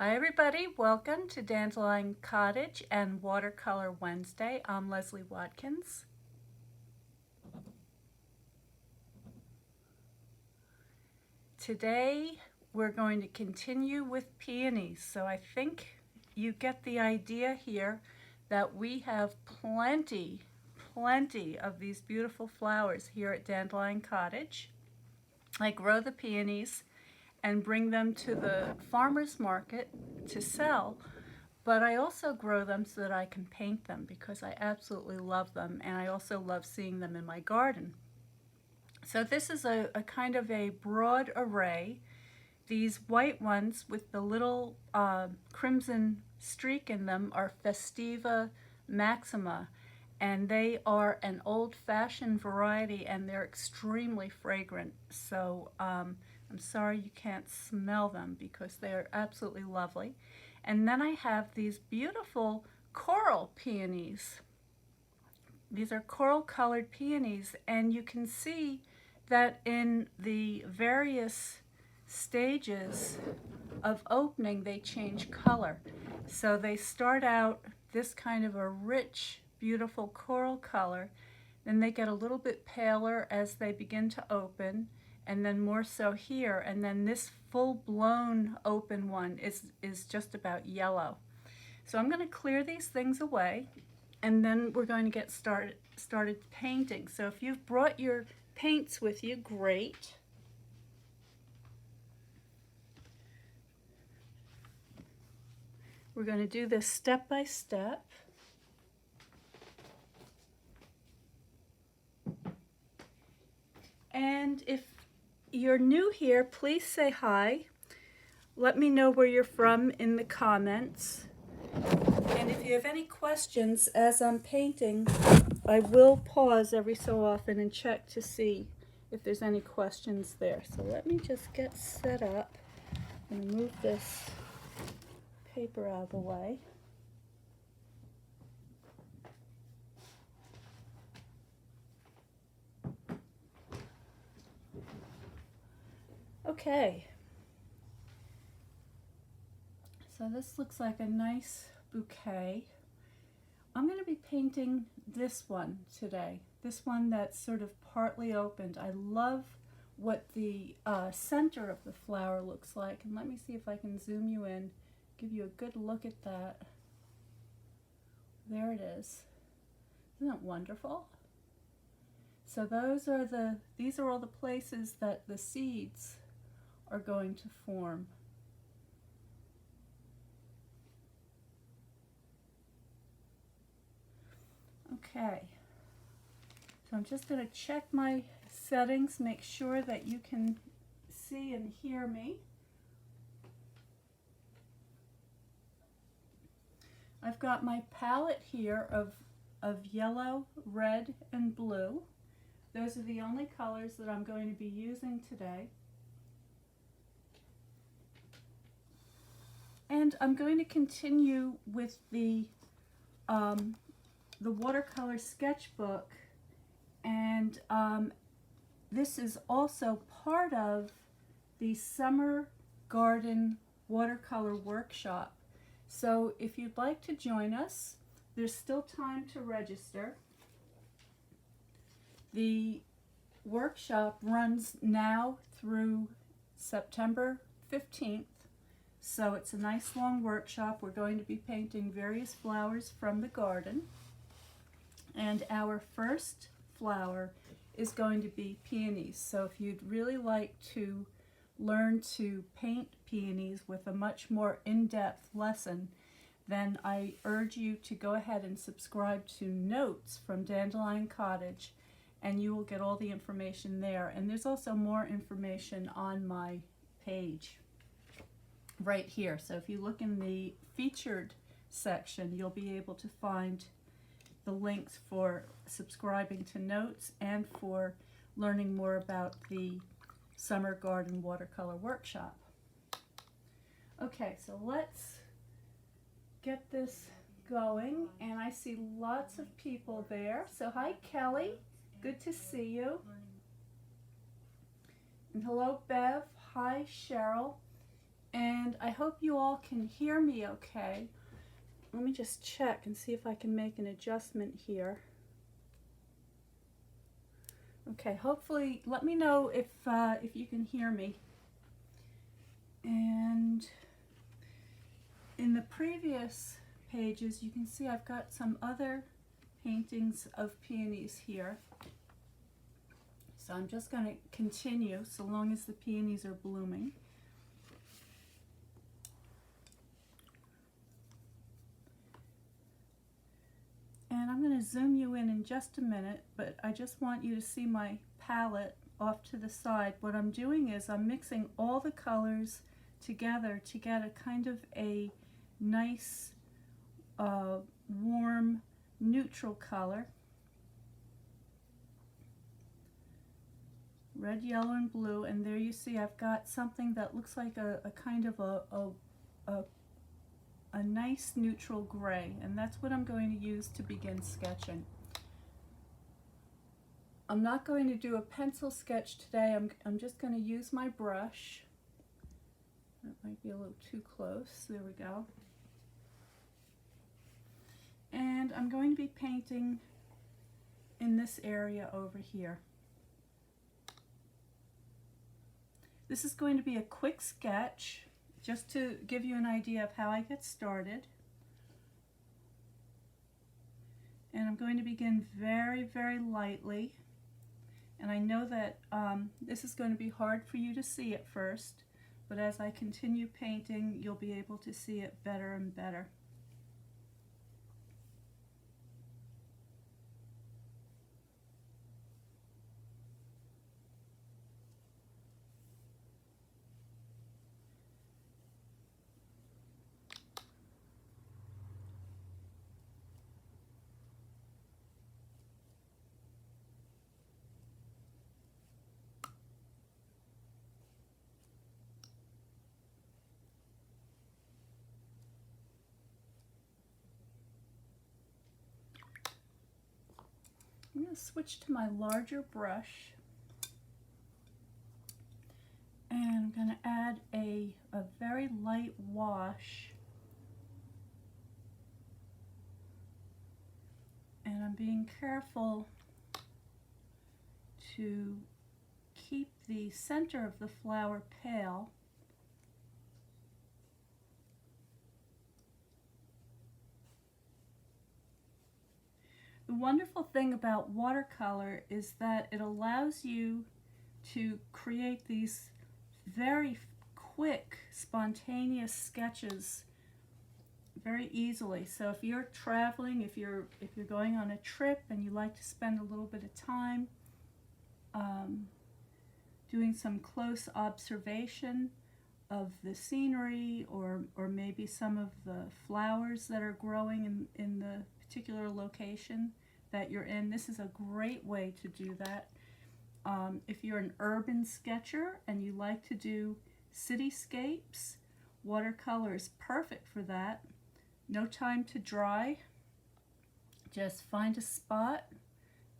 Hi everybody, welcome to Dandelion Cottage and Watercolor Wednesday. I'm Leslie Watkins. Today we're going to continue with peonies. So I think you get the idea here that we have plenty of these beautiful flowers here at Dandelion Cottage. I grow the peonies and bring them to the farmer's market to sell. But I also grow them so that I can paint them because I absolutely love them, and I also love seeing them in my garden. So this is a kind of a broad array. These white ones with the little crimson streak in them are Festiva Maxima, and they are an old-fashioned variety and they're extremely fragrant. So I'm sorry you can't smell them because they are absolutely lovely. And then I have these beautiful coral peonies. These are coral colored peonies, and you can see that in the various stages of opening they change color. So they start out this kind of a rich, beautiful coral color, then they get a little bit paler as they begin to open, and then more so here, and then this full-blown open one is just about yellow. So I'm going to clear these things away, and then we're going to get started painting. So if you've brought your paints with you, great. We're going to do this step by step. And if you're new here, please say hi. Let me know where you're from in the comments. And if you have any questions as I'm painting, I will pause every so often and check to see if there's any questions there. So let me just get set up and move this paper out of the way. Okay, so this looks like a nice bouquet. I'm going to be painting this one today, this one that's sort of partly opened. I love what the center of the flower looks like, and let me see if I can zoom you in, give you a good look at that. There it is. Isn't it wonderful? So these are all the places that the seeds are going to form. Okay, so I'm just going to check my settings, make sure that you can see and hear me. I've got my palette here of yellow, red, and blue. Those are the only colors that I'm going to be using today. And I'm going to continue with the watercolor sketchbook, and this is also part of the Summer Garden Watercolor Workshop. So if you'd like to join us, there's still time to register. The workshop runs now through September 15th. So it's a nice long workshop. We're going to be painting various flowers from the garden. And our first flower is going to be peonies. So if you'd really like to learn to paint peonies with a much more in-depth lesson, then I urge you to go ahead and subscribe to Notes from Dandelion Cottage, and you will get all the information there. And there's also more information on my page right here. So if you look in the featured section, you'll be able to find the links for subscribing to Notes and for learning more about the Summer Garden Watercolor Workshop. Okay, so let's get this going, and I see lots of people there. So hi Kelly, good to see you. And hello Bev, hi Cheryl. And I hope you all can hear me okay. Let me just check and see if I can make an adjustment here. Okay, hopefully, let me know if you can hear me. And in the previous pages, you can see I've got some other paintings of peonies here. So I'm just going to continue so long as the peonies are blooming. And I'm going to zoom you in just a minute, but I just want you to see my palette off to the side. What I'm doing is I'm mixing all the colors together to get a kind of a nice, warm, neutral color. Red, yellow, and blue, and there you see I've got something that looks like a kind of a nice neutral gray, and that's what I'm going to use to begin sketching. I'm not going to do a pencil sketch today. I'm just going to use my brush. That might be a little too close. There we go. And I'm going to be painting in this area over here. This is going to be a quick sketch, just to give you an idea of how I get started. And I'm going to begin very, very lightly. And I know that this is going to be hard for you to see at first, but as I continue painting, you'll be able to see it better and better. I'm going to switch to my larger brush, and I'm going to add a very light wash, and I'm being careful to keep the center of the flower pale. The wonderful thing about watercolor is that it allows you to create these very quick, spontaneous sketches very easily. So if you're traveling, if you're going on a trip and you like to spend a little bit of time doing some close observation of the scenery, or maybe some of the flowers that are growing in the particular location that you're in, this is a great way to do that. If you're an urban sketcher and you like to do cityscapes, watercolor is perfect for that. No time to dry. Just find a spot,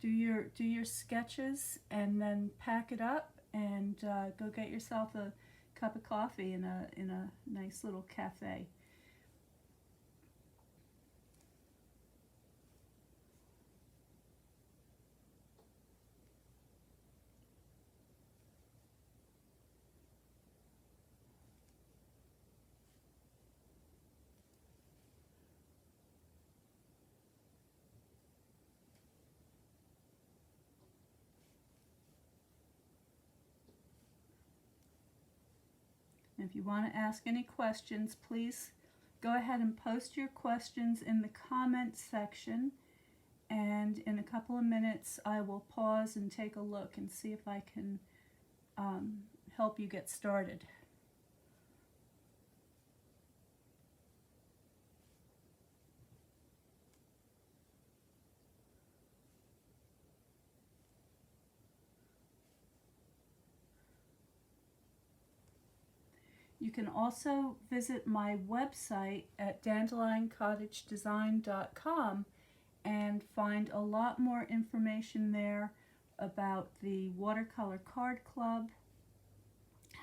do your sketches, and then pack it up and go get yourself a cup of coffee in a nice little cafe. If you want to ask any questions, please go ahead and post your questions in the comments section, and in a couple of minutes I will pause and take a look and see if I can help you get started. You can also visit my website at dandelioncottagedesign.com and find a lot more information there about the Watercolor Card Club,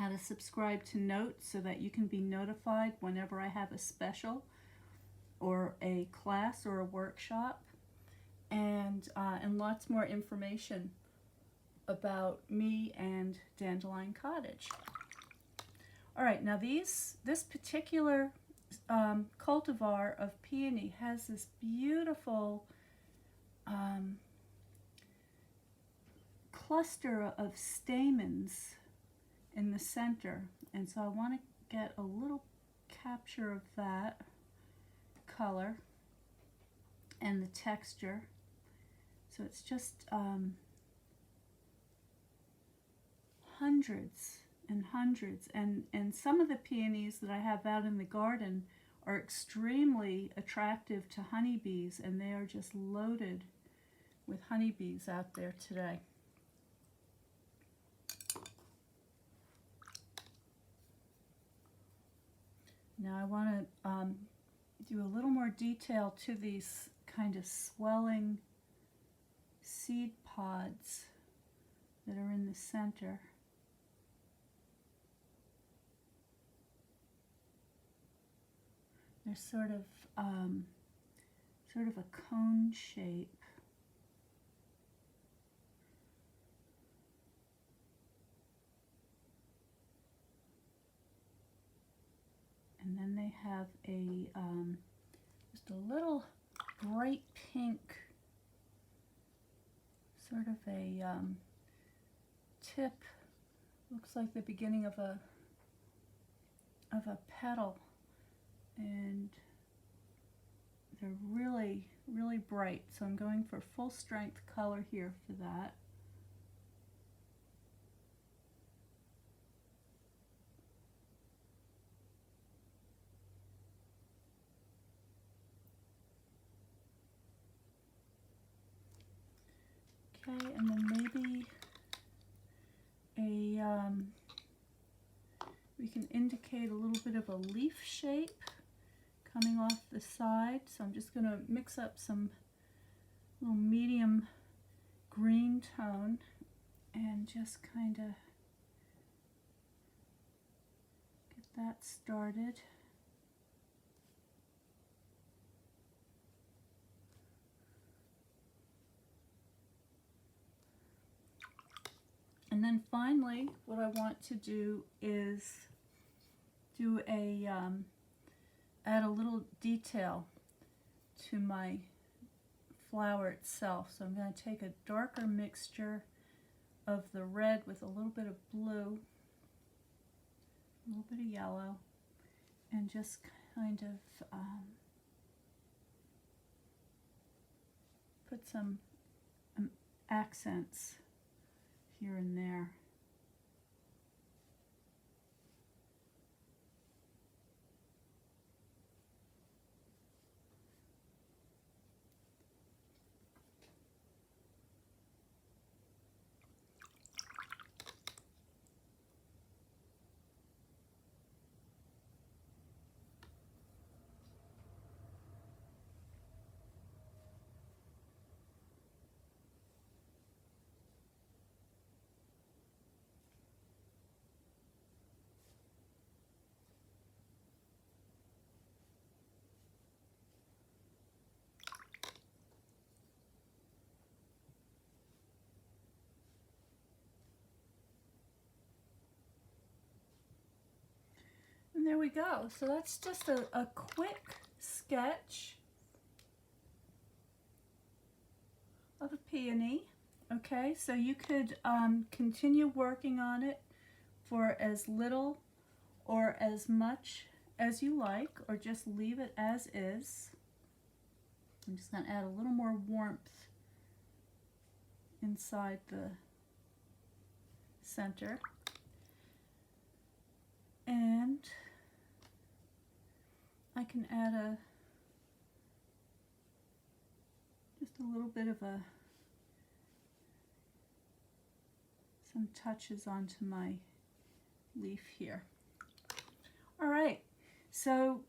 how to subscribe to Notes so that you can be notified whenever I have a special or a class or a workshop, and lots more information about me and Dandelion Cottage. All right, now this particular cultivar of Peony has this beautiful cluster of stamens in the center, and so I want to get a little capture of that color and the texture. So it's just hundreds and hundreds, and some of the peonies that I have out in the garden are extremely attractive to honeybees, and they are just loaded with honeybees out there today. Now I want to do a little more detail to these kind of swelling seed pods that are in the center. They're sort of a cone shape. And then they have a just a little bright pink, sort of a tip. Looks like the beginning of a petal, and they're really, really bright. So I'm going for full strength color here for that. Okay, and then maybe we can indicate a little bit of a leaf shape coming off the side. So I'm just going to mix up some little medium green tone and just kind of get that started. And then finally, what I want to do is do add a little detail to my flower itself. So I'm going to take a darker mixture of the red with a little bit of blue, a little bit of yellow, and just kind of put some accents here and there. And there we go. So that's just a quick sketch of a peony. Okay, so you could continue working on it for as little or as much as you like, or just leave it as is. I'm just going to add a little more warmth inside the center. And I can add just a little bit of some touches onto my leaf here. All right, so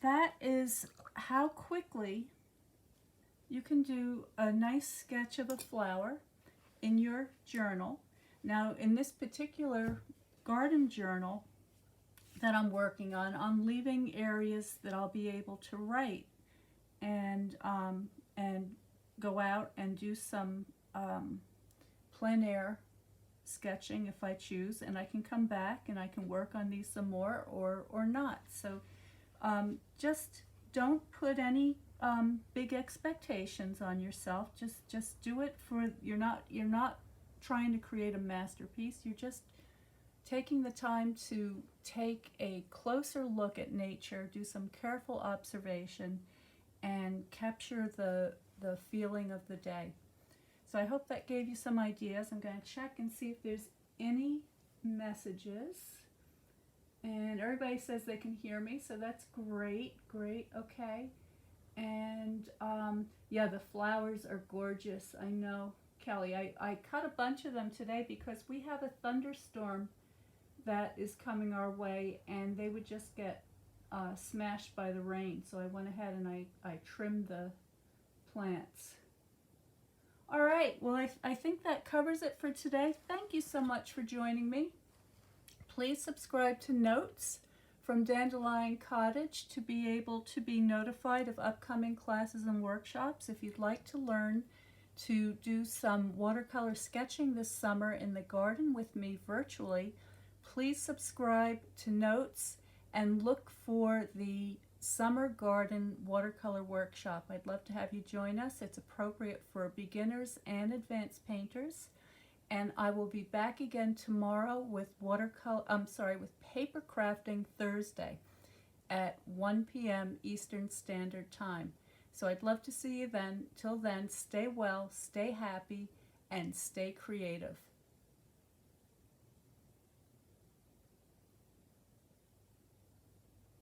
that is how quickly you can do a nice sketch of a flower in your journal. Now, in this particular garden journal that I'm working on. I'm leaving areas that I'll be able to write and go out and do some plein air sketching if I choose, and I can come back and I can work on these some more or not. So just don't put any big expectations on yourself. Just do it for, you're not trying to create a masterpiece. You're just taking the time to take a closer look at nature, do some careful observation, and capture the feeling of the day. So I hope that gave you some ideas. I'm going to check and see if there's any messages. And everybody says they can hear me, so that's great, okay. And yeah, the flowers are gorgeous. I know, Kelly. I cut a bunch of them today because we have a thunderstorm that is coming our way, and they would just get smashed by the rain. So I went ahead and I trimmed the plants. All right, well, I think that covers it for today. Thank you so much for joining me. Please subscribe to Notes from Dandelion Cottage to be able to be notified of upcoming classes and workshops. If you'd like to learn to do some watercolor sketching this summer in the garden with me virtually, please subscribe to Notes and look for the Summer Garden Watercolor Workshop. I'd love to have you join us. It's appropriate for beginners and advanced painters. And I will be back again tomorrow with paper crafting Thursday at 1 p.m. Eastern Standard Time. So I'd love to see you then. Till then, stay well, stay happy, and stay creative.